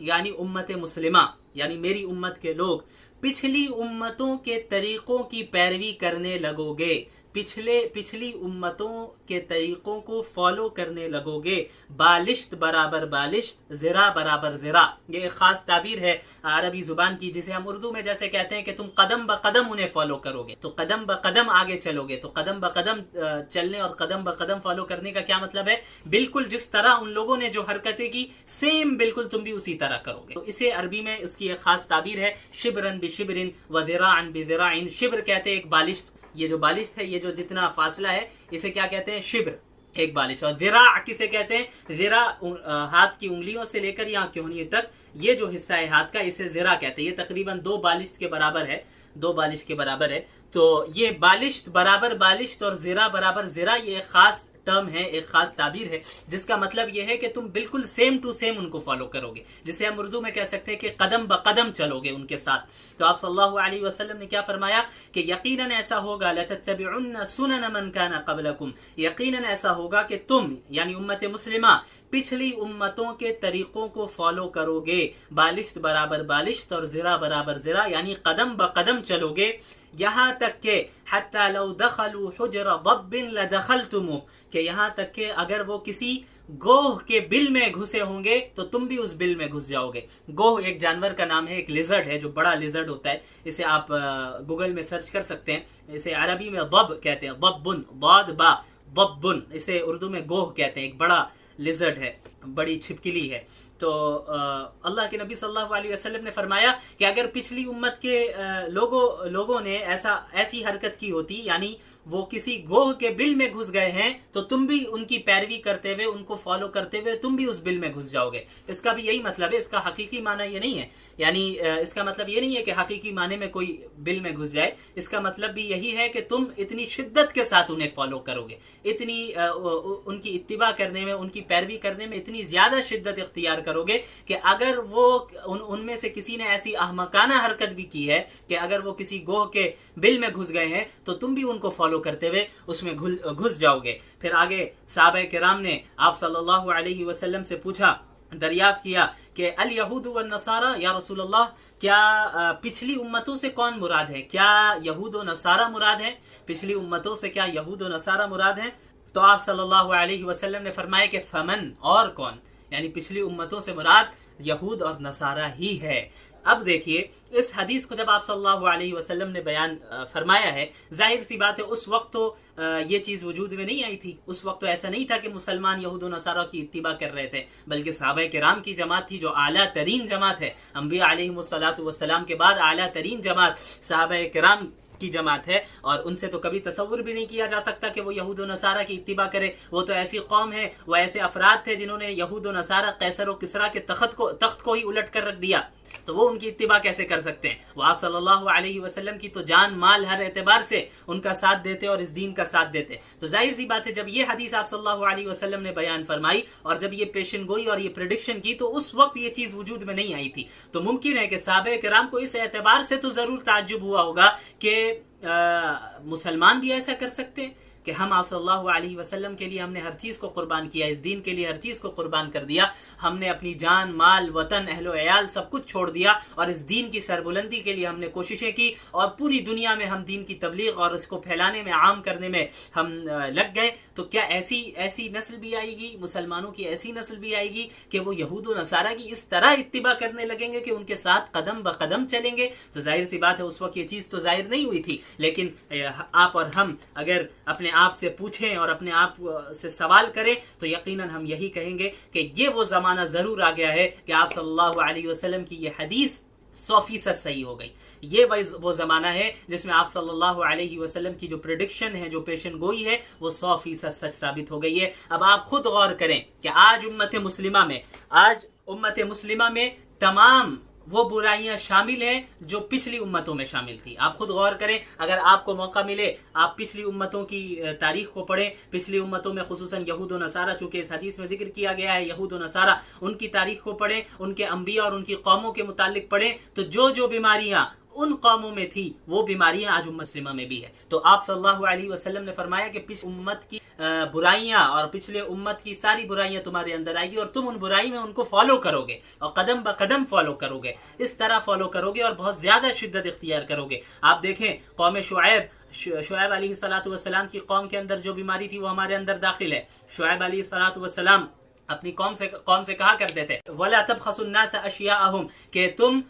यानी उम्मत मुस्लिमा, यानी मेरी उम्मत के लोग पिछली उम्मतों के तरीकों की पैरवी करने लगोगे, पिछली उम्मतों के तरीकों को फॉलो करने लगोगे, बालिश्त बराबर बालिश्त, ज़िरा बराबर ज़िरा। ये एक खास ताबीर है अरबी जुबान की, जिसे हम उर्दू में जैसे कहते हैं कि तुम कदम ब कदम उन्हें फॉलो करोगे, तो कदम ब कदम आगे चलोगे। तो कदम ब कदम चलने और कदम ब कदम फॉलो करने का क्या मतलब है? बिल्कुल जिस तरह उन लोगों ने जो हरकतें की, सेम बिल्कुल तुम भी उसी तरह करोगे। तो इसे अरबी में इसकी एक खास ताबीर है, शिबरन बिशिबरिन व ज़िराअन बिज़िराइन। शिब्र कहते हैं एक बालिश्त, ये जो बालिश है, ये जो जितना फासला है, इसे क्या कहते हैं? शिब्र, एक बालिश। और ज़िरा किसे कहते हैं? ज़िरा हाथ की उंगलियों से लेकर यहाँ कोहनी तक ये जो हिस्सा है हाथ का, इसे ज़िरा कहते हैं। ये तकरीबन 2 बालिश के बराबर है, 2 बालिश के बराबर है। तो ये बालिश बराबर बालिश और ज़िरा बराबर ज़िरा, ये एक खास टर्म है, एक खास ताबीर है, जिसका मतलब यह है कि तुम बिल्कुल सेम टू सेम उनको फॉलो करोगे, जिसे हम उर्दू में कह सकते हैं कि कदम ब कदम चलोगे उनके साथ। तो आप सल्लल्लाहु अलैहि वसल्लम ने क्या फरमाया कि यकीनन ऐसा होगा, लतत्तबिउन्न सुनन मन कान क़ब्लकुम, यकीनन ऐसा होगा कि तुम यानी उम्मत मुस्लिमा पिछली उम्मतों के तरीकों को फॉलो करोगे, बालिश्त बराबर बालिश्त और ज़िरा बराबर ज़िरा, यानी कदम ब कदम चलोगे, यहाँ तक के हत्ता लौ दखलू हुजर दब्बिन लदखलतुमु, कि यहाँ तक के अगर वो किसी गोह के बिल में घुसे होंगे तो तुम भी उस बिल में घुस जाओगे। गोह एक जानवर का नाम है, एक लिजर्ड है, जो बड़ा लिजर्ड होता है। इसे आप गूगल में सर्च कर सकते हैं। इसे अरबी में दब कहते हैं, दब्बुन, दाद बा दब्बुन, इसे उर्दू में गोह कहते हैं। एक बड़ा लिजर्ड है, बड़ी छिपकली है। तो अल्लाह के नबी सल्लल्लाहु अलैहि वसल्लम ने फरमाया कि अगर पिछली उम्मत के लोगों ने ऐसी हरकत की होती, यानी वो किसी गोह के बिल में घुस गए हैं, तो तुम भी उनकी पैरवी करते हुए, उनको फॉलो करते हुए तुम भी उस बिल में घुस जाओगे। इसका भी यही मतलब है, इसका हकीकी माना ये नहीं है, यानी इसका मतलब ये नहीं है कि हकीकी माने में कोई बिल में घुस जाए। इसका मतलब भी यही है कि तुम इतनी शिद्दत के साथ उन्हें फॉलो करोगे, इतनी उनकी इत्तिबा करने में, उनकी पैरवी करने में इतनी ज्यादा शिद्दत इख्तियार करोगे कि अगर वो उनमें से किसी ने ऐसी अहमकाना हरकत भी की है कि अगर वो किसी गोह के बिल में घुस गए हैं, तो तुम भी उनको फॉलो करते हुए उसमें घुस जाओगे। फिर आगे सहाबा किराम ने आप सल्लल्लाहु अलैहि वसल्लम से पूछा, दरियाफ्त किया कि अल यहूद व नसारा या रसूलल्लाह, क्या पिछली उम्मतों से कौन मुराद है? क्या यहूद व नसारा मुराद है? पिछली उम्मतों से क्या यहूद व नसारा मुराद है? तो आप सल्लल्लाहु अलैहि वसल्लम ने फरमाया कि फमन, और कौन, यानी पिछली उम्मतों से मुराद यहूद और नसारा ही है। अब देखिए, इस हदीस को जब आप सल्लल्लाहु अलैहि वसल्लम ने बयान फरमाया है, जाहिर सी बात है उस वक्त तो ये चीज वजूद में नहीं आई थी। उस वक्त तो ऐसा नहीं था कि मुसलमान यहूद और नसारा की इत्तिबा कर रहे थे, बल्कि सहाबा किराम की जमात थी, जो आला तरीन जमात है। अंबिया अलैहिमुस्सलातु वस्सलाम के बाद आला तरीन जमात सहाबा किराम की जमात है, और उनसे तो कभी तसव्वुर भी नहीं किया जा सकता कि वो यहूद और नसारा की इत्तिबा करे। वो तो ऐसी कौम है, वो ऐसे अफराद थे जिन्होंने यहूद और नसारा, कैसर और किसरा के तख्त को ही उलट कर रख दिया, तो वो उनकी इत्तिबा कैसे कर सकते हैं? वो आप सल्लल्लाहु अलैहि वसल्लम की तो जान माल हर एतबार से उनका साथ देते और इस दीन का साथ देते। तो जाहिर सी बात है, जब ये हदीस आप सल्लल्लाहु अलैहि वसल्लम ने बयान फरमाई और जब ये पेशन गोई और ये प्रेडिक्शन की, तो उस वक्त ये चीज वजूद में नहीं आई थी। तो मुमकिन है कि सहाबा किराम को इस एतबार से तो जरूर ताज्जुब हुआ होगा कि मुसलमान भी ऐसा कर सकते हैं कि हम आप सल्लल्लाहु अलैहि वसल्लम के लिए हमने हर चीज को कुर्बान किया, इस दीन के लिए हर चीज को कुर्बान कर दिया, हमने अपनी जान, माल, वतन, अहलो अयाल सब कुछ छोड़ दिया और इस दीन की सरबुलंदी के लिए हमने कोशिशें की और पूरी दुनिया में हम दीन की तबलीग और इसको फैलाने में, आम करने में हम लग गए। तो क्या ऐसी नस्ल भी आएगी, मुसलमानों की ऐसी नस्ल भी आएगी कि वो यहूद और नसारा की इस तरह इत्तिबा करने लगेंगे कि उनके साथ कदम ब कदम चलेंगे? तो जाहिर सी बात है उस वक्त ये चीज तो जाहिर नहीं हुई थी। लेकिन आप और हम अगर अपने आप से पूछें और अपने आप से सवाल करें तो यकीनन हम यही कहेंगे कि ये वो जमाना जरूर आ गया है कि आप सल्लल्लाहु अलैहि वसल्लम की ये हदीस 100% सही हो गई। ये वो जमाना है जिसमें आप सल्लल्लाहु अलैहि वसल्लम की जो प्रेडिक्शन है, जो पेशन गोई है, वो 100% सच साबित हो गई है। अब आप खुद गौर करें कि आज उम्मत मुस्लिमा में तमाम वो बुराइयां शामिल हैं जो पिछली उम्मतों में शामिल थी। आप खुद गौर करें, अगर आपको मौका मिले आप पिछली उम्मतों की तारीख को पढ़ें, पिछली उम्मतों में खुसूसन यहूद और नसारा, चूंकि इस हदीस में जिक्र किया गया है यहूद और नसारा, उनकी तारीख को पढ़ें, उनके अंबिया और उनकी कौमों के मुतालिक पढ़ें, तो जो बीमारियां उन कौमों में थी वो बीमारियां आज उम्मत मुस्लिमा में भी है। तो आप सल्लल्लाहु अलैहि वसल्लम ने फरमाया कि पिछले उम्मत की बुराइयां और पिछले उम्मत की सारी बुराइयां तुम्हारे अंदर आएगी और तुम उन बुराई में उनको फॉलो करोगे और कदम ब कदम फॉलो करोगे, इस तरह फॉलो करोगे और बहुत ज्यादा शिद्दत इख्तियार करोगे। आप देखें कौम शुएब अलैहिस्सलाम की कौम के अंदर जो बीमारी थी वो हमारे अंदर दाखिल है। शुएब अलैहिस्सलाम अपनी कौम से कहा करते थे वला तबखसुन्नास अशियाअहुम, कि तुम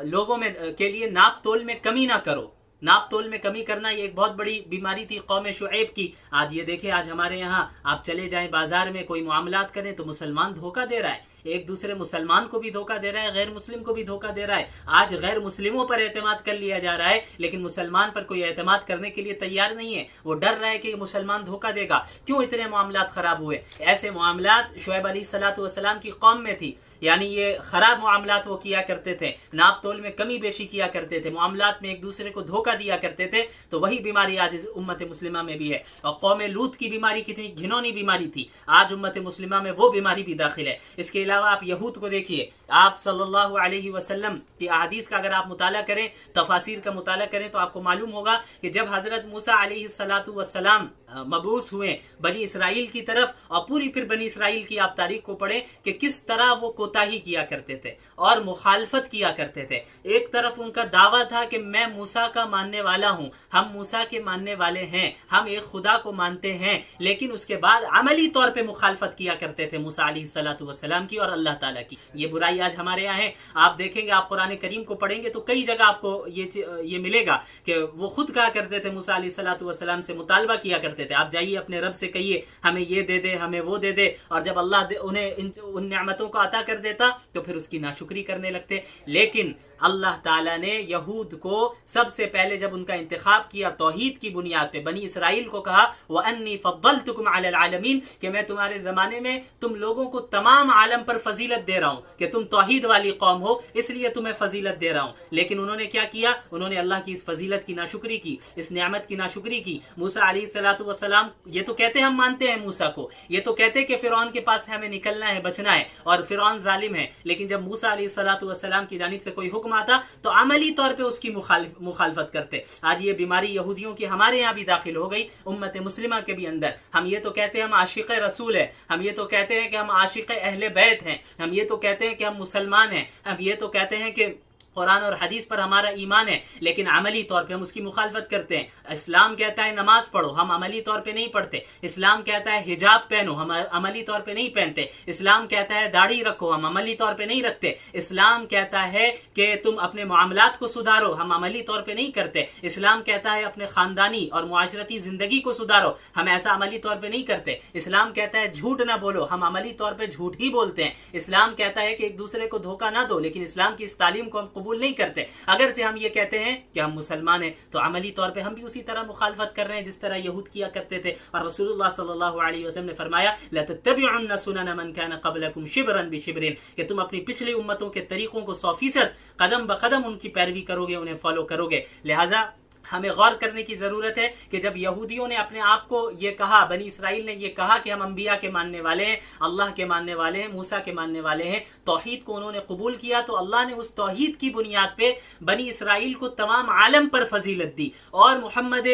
लोगों में के लिए नाप तोल में कमी ना करो। नाप तोल में कमी करना ये एक बहुत बड़ी बीमारी थी कौम शुएब की। आज ये देखें, आज हमारे यहाँ आप चले जाएं बाजार में कोई मामलात करें तो मुसलमान धोखा दे रहा है, एक दूसरे मुसलमान को भी धोखा दे रहा है, गैर मुस्लिम को भी धोखा दे रहा है। आज गैर मुस्लिमों पर एतमाद कर लिया जा रहा है लेकिन मुसलमान पर कोई एतमाद करने के लिए तैयार नहीं है। वो डर रहा है कि मुसलमान धोखा देगा। क्यों इतने मामलात खराब हुए? ऐसे मामलात शुएब अलैहिस्सलाम की कौम में थी, यानी ये खराब मामलात वो किया करते थे, नाप तोल में कमी बेशी किया करते थे, मामलात में एक दूसरे को धोखा दिया करते थे। तो वही बीमारी आज इस उम्मत मुस्लिमा में भी है। और कौम लूत की बीमारी कितनी घिनौनी बीमारी थी, आज उम्मत मुस्लिमा में वो बीमारी भी दाखिल है। इसके अलावा आप यहूद को देखिए, आप सल्लल्लाहु अलैहि वसल्लम की अहादीस का अगर आप मुताला करें, तफासिर का मुताला करें तो आपको मालूम होगा कि जब हजरत मूसा अलैहिस्सलातु वस्सलाम मबूस हुए बनी इसराइल की तरफ, और पूरी फिर बनी इसराइल की आप तारीख को पढ़ें कि किस तरह वो कोताही किया करते थे और मुखालफत किया करते थे। एक तरफ उनका दावा था कि मैं मूसा का मानने वाला हूं, हम मूसा के मानने वाले हैं, हम एक खुदा को मानते हैं, लेकिन उसके बाद अमली तौर पे मुखालफत किया करते थे मूसा अलैहिस्सलातु वस्सलाम की और अल्लाह ताला की। ये बुराई आज हमारे यहाँ है। आप देखेंगे, आप कुरान करीम को पढ़ेंगे तो कई जगह आपको ये मिलेगा कि वो खुद कहा करते थे, मूसा अलैहिस्सलातु वस्सलाम से मुतालबा किया करते थे, आप जाइए अपने रब से कहिए हमें ये दे दे, हमें वो दे दे। और जब अल्लाह उन्हें उन नेमतों को अता कर देता तो फिर उसकी नाशुक्री करने लगते। लेकिन अल्लाह ताला ने यहूद को सबसे पहले जब उनका इंतखाब किया तौहीद की बुनियाद पे, बनी इसराइल को कहा व अन्नी फद्दलतुकुम अलल आलमीन, कि मैं तुम्हारे जमाने में तुम लोगों को तमाम आलम पर फजीलत दे रहा हूं, कि तुम तौहीद वाली कौम हो इसलिए तुम्हें फजीलत दे रहा हूं। लेकिन उन्होंने क्या किया? उन्होंने अल्लाह की इस फजीलत की नाशुक्री की, इस नेमत की नाशुक्री की। मूसा अलैहिस्सलातु वस्सलाम ये तो कहते हम मानते हैं मूसा को, ये तो कहते कि फिरौन के पास हमें निकलना है, बचना है और फिरौन जालिम है, लेकिन जब मूसा अलैहिस्सलातु वस्सलाम की जानिब से कोई हुक्म आता तो अमली तौर पे उसकी मुखालफत करते। आज ये बीमारी यहूदियों की हमारे यहाँ भी दाखिल हो गई, उम्मत मुस्लिमा के भी अंदर। हम ये तो कहते हैं हम आशिक रसूल है, हम ये तो कहते हैं कि हम आशिक अहले बैत हैं, हम ये तो कहते हैं कि हम मुसलमान हैं, हम ये तो कहते हैं कि कुरान और हदीस पर हमारा ईमान है, लेकिन अमली तौर पे हम उसकी मुखालफत करते हैं। इस्लाम कहता है नमाज पढ़ो, हम अमली तौर पे नहीं पढ़ते। इस्लाम कहता है हिजाब पहनो, हम अमली तौर पे नहीं पहनते। इस्लाम कहता है दाढ़ी रखो, हम अमली तौर पे नहीं रखते। इस्लाम कहता है कि तुम अपने मामलात को सुधारो, हम अमली तौर पे नहीं करते। इस्लाम कहता है अपने खानदानी और मुआशरती जिंदगी को सुधारो, हम ऐसा अमली तौर पे नहीं करते। इस्लाम कहता है झूठ ना बोलो, हम अमली तौर पे झूठ ही बोलते हैं। इस्लाम कहता है कि एक दूसरे को धोखा ना दो, लेकिन इस्लाम की इस तालीम को हम कबूल नहीं करते। अगर से हम ये कहते हैं कि हम मुसलमान हैं तो अमली तौर पे हम भी उसी तरह मुखालफत कर रहे हैं जिस तरह यहूद किया करते थे। और रसूलुल्लाह सल्लल्लाहु अलैहि वसल्लम ने फरमाया लतत्तबिउन्न सुनन मन कान क़ब्लकुम शिब्रन बिशिब्रिन, कि तुम अपनी पिछली उम्मतों के तरीकों को 100% कदम ब कदम उनकी पैरवी करोगे, उन्हें फॉलो करोगे। लिहाजा हमें गौर करने की जरूरत है कि जब यहूदियों ने अपने आप को ये कहा, बनी इसराइल ने ये कहा कि हम अंबिया के मानने वाले हैं, अल्लाह के मानने वाले हैं, मूसा के मानने वाले हैं, तौहीद को उन्होंने कबूल किया, तो अल्लाह ने उस तौहीद की बुनियाद पे बनी इसराइल को तमाम आलम पर फजीलत दी। और मोहम्मद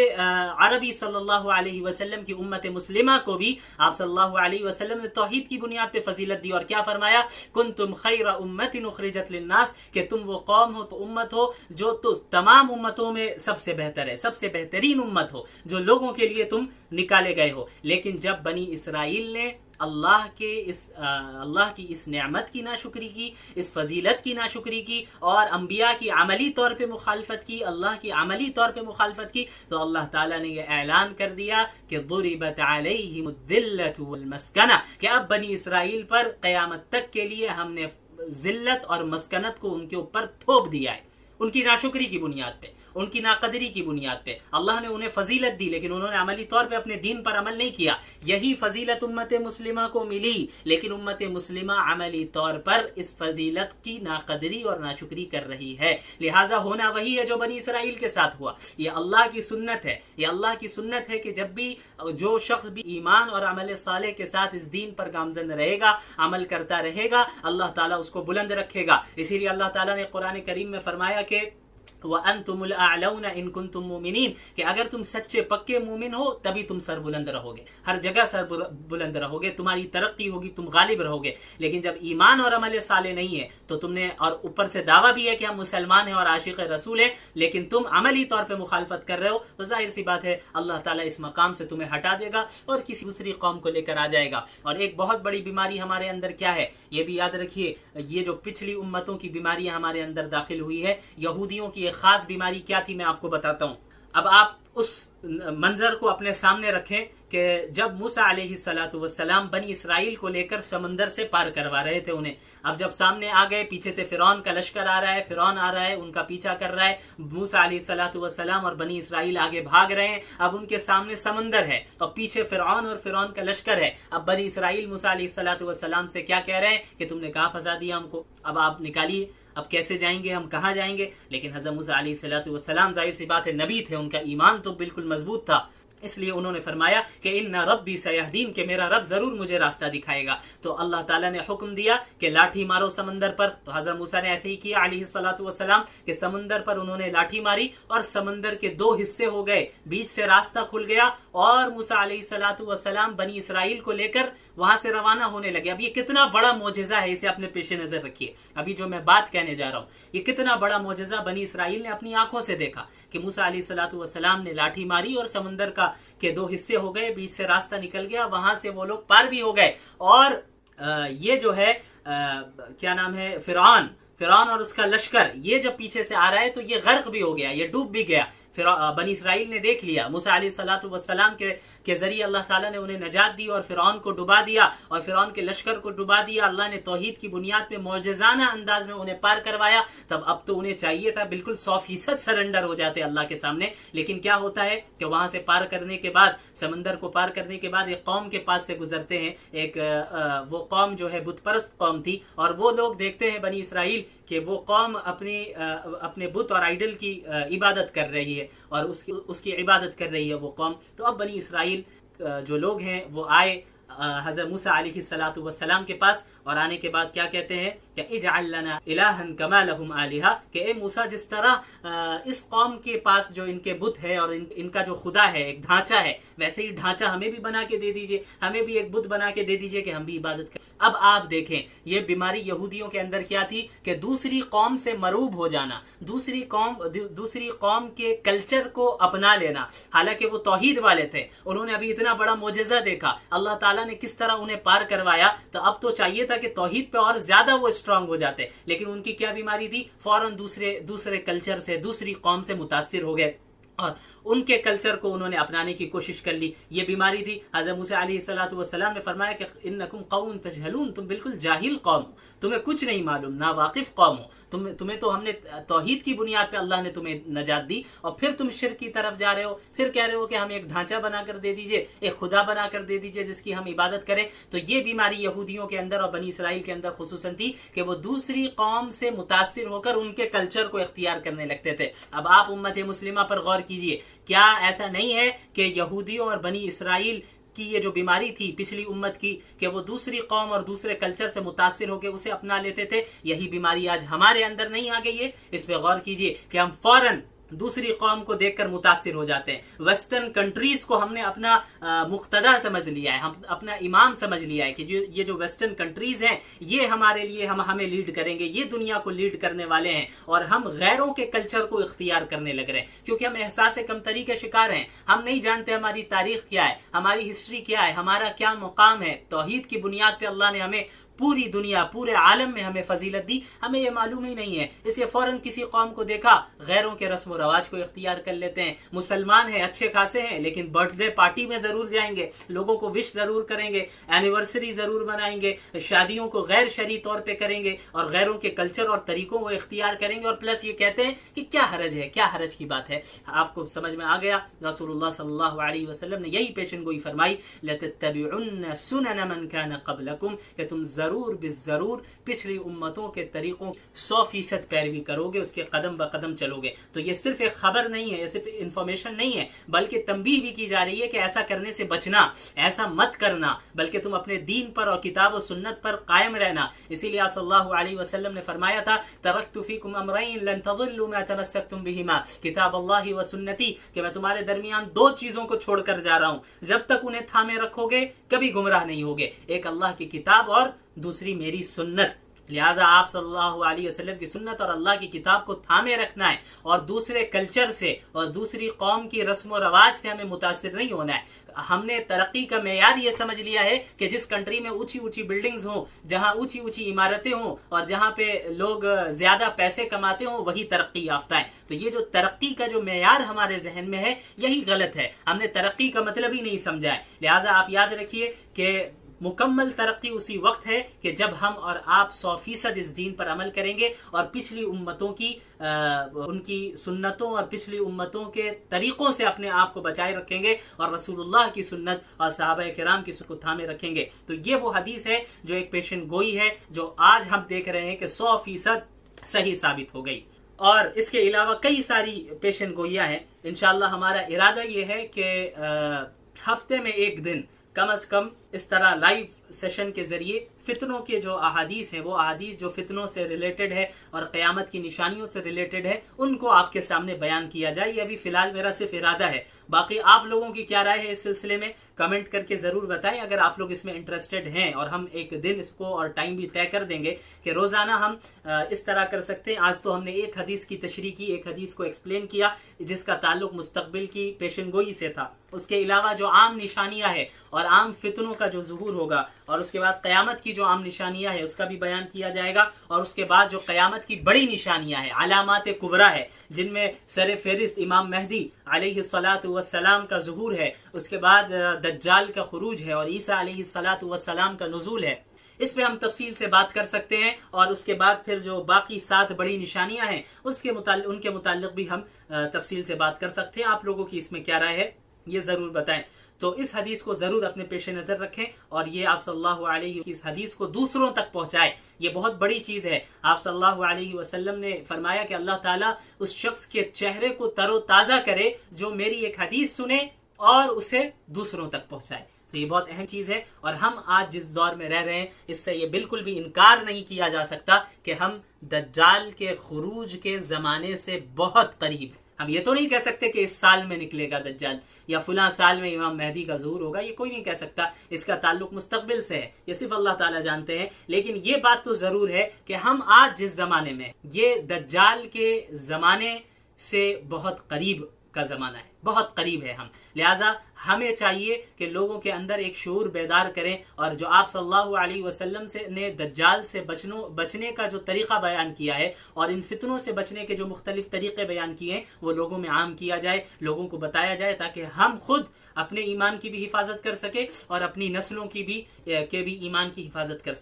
अरबी सल्लल्लाहु अलैहि वसल्लम की उम्मत मुस्लिमा को भी आप सल्लल्लाहु अलैहि वसल्लम ने तौहीद की बुनियाद पे फजीलत दी। और क्या फरमाया? कुंतुम खैरा उम्मतिन उखरिजत लिन्नास, कि तुम वो कौम हो, तो उम्मत हो जो तो तमाम उम्मतों में सबसे बेहतर है, सबसे बेहतरीन उम्मत हो, जो लोगों के लिए तुम निकाले गए हो। लेकिन जब बनी इसराइल ने अल्लाह की इस नेमत की नाशुक्री की, इस फजीलत की नाशुक्री की और अंबिया की अमली तौर पे मुखालफत की, अल्लाह की अमली तौर पे मुखालफत की, तो अल्लाह ताला ने यह ऐलान कर दिया कि दुरिबत अलैहिमुद्दिल्लतु वल मस्कना, कि अब बनी इसराइल पर क़यामत तक के लिए हमने जिल्लत और मस्कनत को उनके ऊपर थोप दिया है, उनकी नाशुक्री की बुनियाद पे, उनकी नाकदरी की बुनियाद पे। अल्लाह ने उन्हें फजीलत दी लेकिन उन्होंने अमली तौर पे अपने दीन पर अमल नहीं किया। यही फजीलत उम्मत मुस्लिमा को मिली, लेकिन उम्मत मुस्लिमा अमली तौर पर इस फजीलत की नाकदरी और नाशुक्री कर रही है। लिहाजा होना वही है जो बनी इसराइल के साथ हुआ। ये अल्लाह की सुन्नत है, ये अल्लाह की सुन्नत है कि जब भी जो शख्स भी ईमान और अमल साले के साथ इस दीन पर गामजन रहेगा, अमल करता रहेगा, अल्लाह ताला उसको बुलंद रखेगा। इसीलिए अल्लाह ताला ने कुरान करीम में फरमाया कि व अंतुमुल अअलौना इन कुंतुम मुमिनीन, कि अगर तुम सच्चे पक्के मुमिन हो तभी तुम सरबुलंद रहोगे, हर जगह सरबुलंद रहोगे, तुम्हारी तरक्की होगी, तुम गालिब रहोगे। लेकिन जब ईमान और अमल साले नहीं है तो तुमने, और ऊपर से दावा भी है कि हम मुसलमान हैं और आशिक रसूल हैं, लेकिन तुम अमली तौर पे मुखालफत कर रहे हो, तो जाहिर सी बात है अल्लाह ताला इस मकाम से तुम्हें हटा देगा और किसी दूसरी कौम को लेकर आ जाएगा। और एक बहुत बड़ी बीमारी हमारे अंदर क्या है, ये भी याद रखिए, ये जो पिछली उम्मतों की बीमारियां हमारे अंदर दाखिल हुई है, यहूदियों की एक खास बीमारी क्या थी मैं आपको बताता हूं। अब आप उस मंजर को अपने सामने रखें कि जब मूसा अलैहिस्सलातु वस्सलाम बनी इसराइल को लेकर समंदर से पार करवा रहे थे उन्हें, अब जब सामने आ गए, पीछे से फिरौन का लश्कर आ रहा है, फिरौन आ रहा है, उनका पीछा कर रहा है, मूसा अलैहिस्सलातु वस्सलाम और बनी इसराइल आगे भाग रहे हैं, अब उनके सामने समंदर है और पीछे फिरौन और फिरौन का लश्कर है। अब बनी इसराइल मूसा अलैहिस्सलातु वस्सलाम से क्या कह रहे हैं कि तुमने कहाँ फंसा दिया हमको, अब आप निकालिए, अब कैसे जाएंगे, हम कहाँ जाएंगे। लेकिन हज़रत मूसा अलैहिस्सलातु वस्सलाम जाहिर सी बात है नबी थे, उनका ईमान तो बिल्कुल मजबूत था, इसलिए उन्होंने फरमाया कि इन्ना रब्बी सयहदीन, के मेरा रब जरूर मुझे रास्ता दिखाएगा। तो अल्लाह ताला ने हुक्म दिया कि लाठी मारो समंदर पर, तो हज़रत मूसा ने ऐसे ही किया अलैहिस्सलातु वस्सलाम कि समंदर पर उन्होंने लाठी मारी और समंदर के दो हिस्से हो गए, बीच से रास्ता खुल गया और मूसा अलैहिस्सलातु वस्सलाम बनी इसराइल को लेकर वहां से रवाना होने लगे। अब ये कितना बड़ा मोजिजा है, इसे अपने पेश नजर रखिए। अभी जो मैं बात कहने जा रहा हूं, ये कितना बड़ा मोजिजा बनी इसराइल ने अपनी आंखों से देखा कि मूसा अलैहिस्सलातु वस्सलाम ने लाठी मारी और समंदर के दो हिस्से हो गए, बीच से रास्ता निकल गया, वहां से वो लोग पार भी हो गए। और ये जो है क्या नाम है, फिरौन और उसका लश्कर, ये जब पीछे से आ रहा है तो ये गर्क भी हो गया, ये डूब भी गया। फिर बनी इसराइल ने देख लिया, मूसा अलैहिस्सलातु वस्सलाम के जरिए अल्लाह ताला ने उन्हें नजात दी और फिरौन को डुबा दिया और फिरौन के लश्कर को डुबा दिया। अल्लाह ने तौहीद की बुनियाद पे मौजज़ाना अंदाज में उन्हें पार करवाया। तब अब तो उन्हें चाहिए था बिल्कुल 100% सरेंडर हो जाते अल्लाह के सामने, लेकिन क्या होता है कि वहां से पार करने के बाद, समंदर को पार करने के बाद एक कौम के पास से गुजरते हैं, वो कौम जो है बुतपरस्त कौम थी, और वो लोग देखते हैं बनी इसराइल कि वो कौम अपने बुत और आइडल की इबादत कर रही है और उसकी इबादत कर रही है वो कौम। तो अब बनी इसराइल जो लोग हैं वो आए हज़रत मूसा अलैहिस्सलातु वस्सलाम के पास, और आने के बाद क्या कहते हैं कि इजअल लना इलाहन कमा लहुम आलिहा, कि ए मूसा जिस तरह इस कौम के पास जो इनके बुत है और इनका जो खुदा है, एक ढांचा है, वैसे ही ढांचा हमें भी बना के दे दीजिए, हमें भी एक बुत बना के दे दीजिए कि हम भी इबादत करें। अब आप देखें ये बीमारी यहूदियों के अंदर क्या थी कि दूसरी कौम से मरूब हो जाना, दूसरी कौम के कल्चर को अपना लेना। हालांकि वो तौहीद वाले थे, उन्होंने अभी इतना बड़ा मोजज़ा देखा, अल्लाह ताला ने किस तरह उन्हें पार करवाया, तो अब तो चाहिए था कि तौहीद पे और ज्यादा वो स्ट्रांग हो जाते, लेकिन उनकी क्या बीमारी थी, फौरन दूसरे कल्चर से, दूसरी कौम से मुतासिर हो गए और उनके कल्चर को उन्होंने अपनाने की कोशिश कर ली। ये बीमारी थी। हज़रत मूसा अलैहिस्सलातु वस्सलाम ने फरमाया कि इन्नकुम कौमुन तजहलून, तुम बिल्कुल जाहिल कौम हो, तुम्हें कुछ नहीं मालूम, ना वाकिफ कौम हो, तुम्हें तो हमने तौहीद की बुनियाद पे अल्लाह ने तुम्हें नजात दी और फिर तुम शिर्क की तरफ जा रहे हो, फिर कह रहे हो कि हमें एक ढांचा बनाकर दे दीजिए, एक खुदा बनाकर दे दीजिए जिसकी हम इबादत करें। तो ये बीमारी यहूदियों के अंदर और बनी इसराइल के अंदर खुसूसन थी कि वो दूसरी कौम से मुतासिर होकर उनके कल्चर को इख्तियार करने लगते थे। अब आप उम्मत मुस्लिमा पर गौर कीजिए, क्या ऐसा नहीं है कि यहूदियों और बनी इसराइल की ये जो बीमारी थी पिछली उम्मत की कि वो दूसरी कौम और दूसरे कल्चर से मुतासिर होकर उसे अपना लेते थे, यही बीमारी आज हमारे अंदर नहीं आ गई है? इस पे गौर कीजिए कि हम फौरन दूसरी कौम को देखकर मुतासिर हो जाते हैं। वेस्टर्न कंट्रीज को हमने अपना मुक्तदा समझ लिया है, हम अपना इमाम समझ लिया है कि ये जो वेस्टर्न कंट्रीज हैं ये हमारे लिए हमें लीड करेंगे, ये दुनिया को लीड करने वाले हैं, और हम गैरों के कल्चर को इख्तियार करने लग रहे हैं क्योंकि हम एहसास कमतरी के शिकार हैं। हम नहीं जानते हमारी तारीख क्या है, हमारी हिस्ट्री क्या है, हमारा क्या मुकाम है। तौहीद की बुनियाद पे अल्लाह ने हमें पूरी दुनिया, पूरे आलम में हमें फजीलत दी, हमें ये मालूम ही नहीं है। इसलिए फौरन किसी कौम को देखा, गैरों के रस्म रवाज को इख्तियार कर लेते हैं। मुसलमान हैं, अच्छे खासे हैं, लेकिन बर्थडे पार्टी में जरूर जाएंगे, लोगों को विश जरूर करेंगे, एनिवर्सरी जरूर मनाएंगे, शादियों को गैर शरई तौर पे करेंगे और गैरों के कल्चर और तरीकों को इख्तियार करेंगे, और प्लस ये कहते हैं कि क्या हरज है, क्या हरज की बात है। आपको समझ में आ गया? रसूलुल्लाह सल्लल्लाहु अलैहि वसल्लम ने यही पेशन गोई फरमाई, लतत्तबिउन्न सुनन मन कान क़ब्लकुम, कि तुम ज़रूर बिज़रूर पिछली उम्मतों के तरीकों 100% पैरवी करोगे, उसके कदम ब कदम चलोगे। तो ये सिर्फ एक खबर नहीं है, ये सिर्फ इंफॉर्मेशन नहीं है, बल्कि तंबीह भी की जा रही है कि ऐसा करने से बचना, ऐसा मत करना, बल्कि तुम अपने दीन पर और किताब और सुन्नत पर कायम रहना। इसीलिए आप सल्लल्लाहु अलैहि वसल्लम ने फरमाया था, तरक्तु फीकुम अमरैन लन तज़िल्लू मा तमस्सक्तुम बिहिमा, किताब अल्लाह व सुन्नती, कि मैं तुम्हारे दरमियान दो चीजों को छोड़कर जा रहा हूं, जब तक उन्हें थामे रखोगे कभी गुमराह नहीं होगे, एक अल्लाह की किताब और दूसरी मेरी सुन्नत। लिहाजा आप सल्लल्लाहु अलैहि वसल्लम की सुन्नत और अल्लाह की किताब को थामे रखना है, और दूसरे कल्चर से और दूसरी कौम की रस्म और रवाज से हमें मुतासिर नहीं होना है। हमने तरक्की का मेयार ये समझ लिया है कि जिस कंट्री में ऊंची ऊंची बिल्डिंग्स हों, जहां ऊंची ऊंची इमारतें हों और जहां पे लोग ज्यादा पैसे कमाते हों, वही तरक्की याफ्ता है। तो ये जो तरक्की का जो मेयार हमारे जहन में है, यही गलत है। हमने तरक्की का मतलब ही नहीं समझा है। लिहाजा आप याद रखिए कि मुकम्मल तरक्की उसी वक्त है कि जब हम और आप 100% इस दीन पर अमल करेंगे और पिछली उम्मतों की उनकी सुन्नतों और पिछली उम्मतों के तरीकों से अपने आप को बचाए रखेंगे और रसूलुल्लाह की सुन्नत और सहाबा किराम की सुन्नत को थामे रखेंगे। तो ये वो हदीस है जो एक पेशन गोई है, जो आज हम देख रहे हैं कि 100% सही साबित हो गई। और इसके अलावा कई सारी पेशन गोइयाँ हैं। इंशाअल्लाह हमारा इरादा ये है कि हफ्ते में एक दिन कम से कम इस तरह लाइव सेशन के जरिए फितनों के जो अहादीस हैं, वो अहादीस जो फितनों से रिलेटेड है और क़यामत की निशानियों से रिलेटेड है, उनको आपके सामने बयान किया जाए। ये अभी फिलहाल मेरा सिर्फ इरादा है। बाकी आप लोगों की क्या राय है इस सिलसिले में कमेंट करके जरूर बताएं। अगर आप लोग इसमें इंटरेस्टेड हैं, और हम एक दिन इसको और टाइम भी तय कर देंगे कि रोजाना हम इस तरह कर सकते हैं। आज तो हमने एक हदीस की तशरीह की, एक हदीस को एक्सप्लेन किया जिसका ताल्लुक मुस्तकबिल की पेशनगोई से था। उसके अलावा जो आम निशानियां है और आम फितनों का जो ज़ुहूर होगा, और उसके बाद क़यामत की जो आम निशानियां है उसका भी बयान किया जाएगा। और उसके बाद जो क़यामत की बड़ी निशानियां हैं, अलामात कुबरा है, जिनमें सर फेरिस्त इमाम मेहदी अलैहिस्सलातु वस्सलाम का ज़ुहूर है, उसके बाद दज्जाल का खुरूज है और ईसा अलैहिस्सलातु वस्सलाम का नुज़ूल है। इस पे हम तफसील से बात कर सकते हैं। और उसके बाद फिर जो बाकी 7 बड़ी निशानियां हैं उनके मुताल्लिक भी हम तफसील से बात कर सकते हैं। आप लोगों की इसमें क्या राय है ये जरूर बताएं। तो इस हदीस को जरूर अपने पेश नजर रखें और ये आप सल्लल्लाहु अलैहि वसल्लम की इस हदीस को दूसरों तक पहुंचाएं। ये बहुत बड़ी चीज है। आप सल्लल्लाहु अलैहि वसल्लम ने फरमाया कि अल्लाह ताला उस शख्स के चेहरे को तरोताजा करे जो मेरी एक हदीस सुने और उसे दूसरों तक पहुंचाए। तो ये बहुत अहम चीज है। और हम आज जिस दौर में रह रहे हैं, इससे ये बिल्कुल भी इनकार नहीं किया जा सकता कि हम दज्जाल के खुरूज के जमाने से बहुत करीब। हम ये तो नहीं कह सकते कि इस साल में निकलेगा दज्जाल या फुला साल में इमाम मेहदी का ज़ुहूर होगा, ये कोई नहीं कह सकता। इसका ताल्लुक मुस्तकबिल से है, ये सिर्फ अल्लाह ताला जानते हैं। लेकिन ये बात तो जरूर है कि हम आज जिस जमाने में, ये दज्जाल के जमाने से बहुत करीब का जमाना है, बहुत करीब है हम। लिहाजा हमें चाहिए कि लोगों के अंदर एक शऊर बेदार करें और जो आप सल्लल्लाहु अलैहि वसल्लम से ने दज्जाल से बचने का जो तरीका बयान किया है और इन फितनों से बचने के जो मुख्तलिफ तरीके बयान किए हैं, वो लोगों में आम किया जाए, लोगों को बताया जाए, ताकि हम खुद अपने ईमान की भी हिफाजत कर सके और अपनी नस्लों की भी ईमान की हिफाजत कर सके।